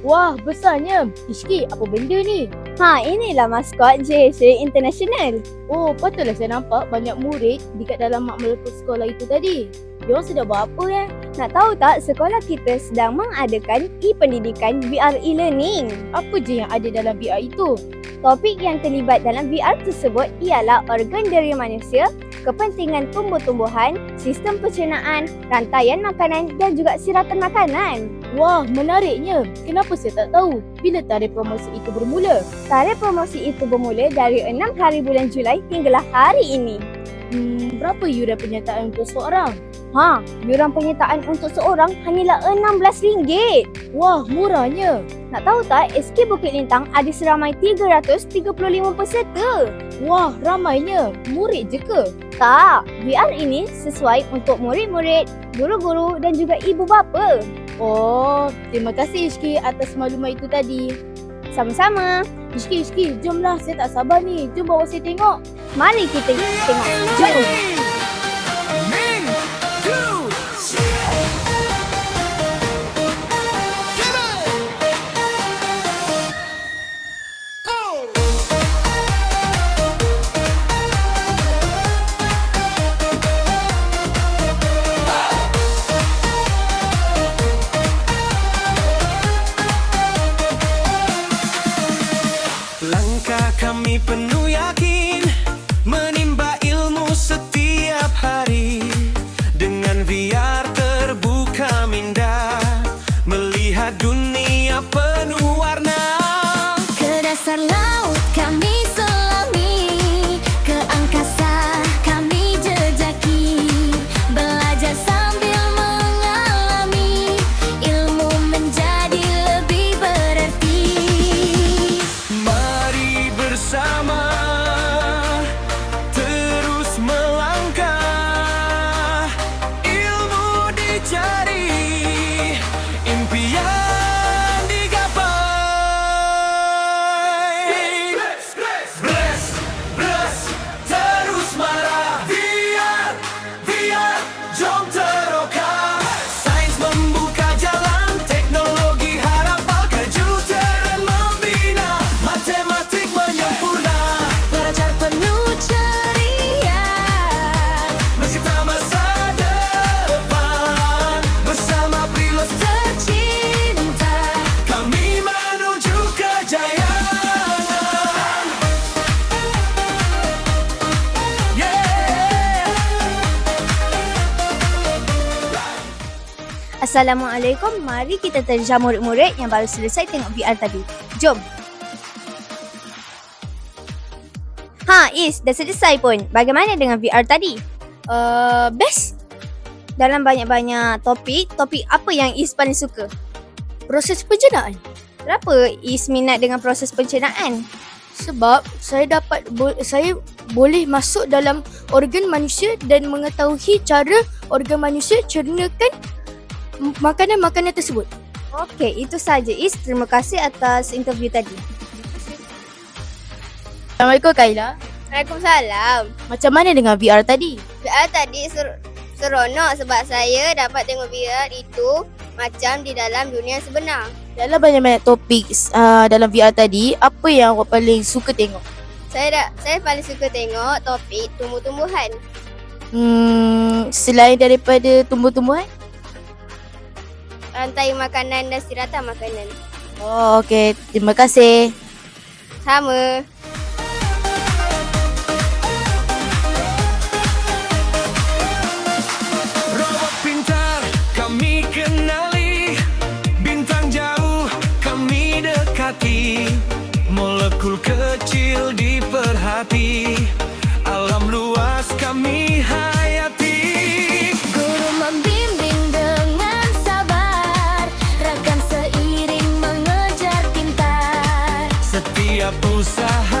Wah, besarnya. Ishki, apa benda ni? Inilah maskot JHA International. Oh, patutlah saya nampak banyak murid dekat dalam mak meletup sekolah itu tadi. Diorang sedang buat apa? Nak tahu tak, sekolah kita sedang mengadakan e-pendidikan VR e-learning. Apa je yang ada dalam VR itu? Topik yang terlibat dalam VR tersebut ialah organ dari manusia, kepentingan tumbuh-tumbuhan, sistem pencernaan, rantaian makanan dan juga siratan makanan. Wah, menariknya. Kenapa saya tak tahu? Bila tarikh promosi itu bermula? Tarikh promosi itu bermula dari 6 hari bulan Julai hinggalah hari ini. Berapa yuran penyertaan untuk seorang? Yuran penyertaan untuk seorang hanyalah RM16. Wah, murahnya. Nak tahu tak, SK Bukit Lintang ada seramai 335 peserta. Wah, ramainya. Murid je ke? Tak, VR ini sesuai untuk murid-murid, guru-guru dan juga ibu bapa. Oh, terima kasih Ishki atas maklumat itu tadi. Sama-sama. Ishki, jomlah. Saya tak sabar ni. Jom bawa saya tengok. Mari kita tengok. Jom. Langkah kami penuh yakin menimba ilmu setiap hari. Dengan VR terbuka minda, melihat dunia penuh warna. Ke dasar laut kami selami, ke angkasa kami jejaki. Belajar sambil mengalami, ilmu menjadi lebih berarti. Mari bersama terus melangkah, ilmu dicari, impian digapai. Bless, terus marah. VR, jom terokah. Sains membuka jalan, teknologi harapan, kejutan membina, matematik menyempurna. Belajar penuh ceria, Mencipta masa depan bersama Prilos tercinta. kami menuju kejayaan. Assalamualaikum. Mari kita terjah murid-murid yang baru selesai tengok VR tadi. Jom. Is, dah selesai pun. Bagaimana dengan VR tadi? Best. Dalam banyak-banyak topik apa yang Is paling suka? Proses pencernaan. Kenapa Is minat dengan proses pencernaan? Sebab saya boleh masuk dalam organ manusia dan mengetahui cara organ manusia cernakan makanan-makanan tersebut. Okey, itu saja Is. Terima kasih atas interview tadi. Assalamualaikum Kaila. Waalaikumsalam. Macam mana dengan VR tadi? VR tadi seronok sebab saya dapat tengok VR itu macam di dalam dunia sebenar. Dalam banyak-banyak topik dalam VR tadi, apa yang awak paling suka tengok? Saya paling suka tengok topik tumbuh-tumbuhan. Selain daripada tumbuh-tumbuhan? Rantai makanan dan siratan makanan. Oh, okey. Terima kasih. Sama. Robot pintar kami kenali, bintang jauh kami dekati, molekul kecil diperhati, alam luas kami hayati. Guru membimbing dengan sabar, rakan seiring mengejar pintar. Setiap usaha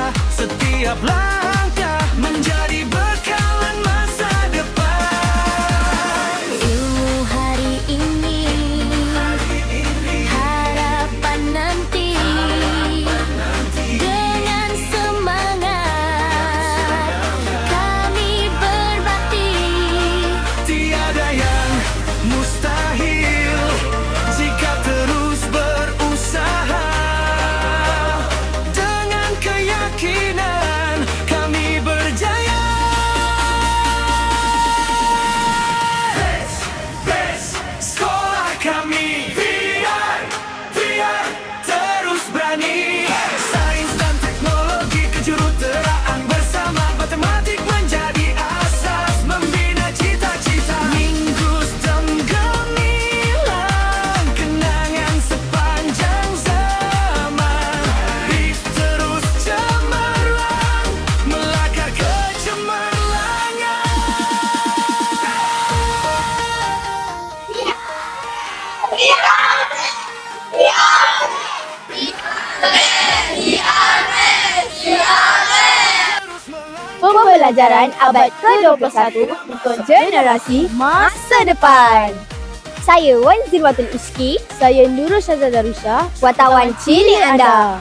Pembelajaran abad ke-21 untuk generasi masa depan. Saya Wan Zirwatul Iski, Saya Nurul Syazah Darusha, wartawan cilik anda.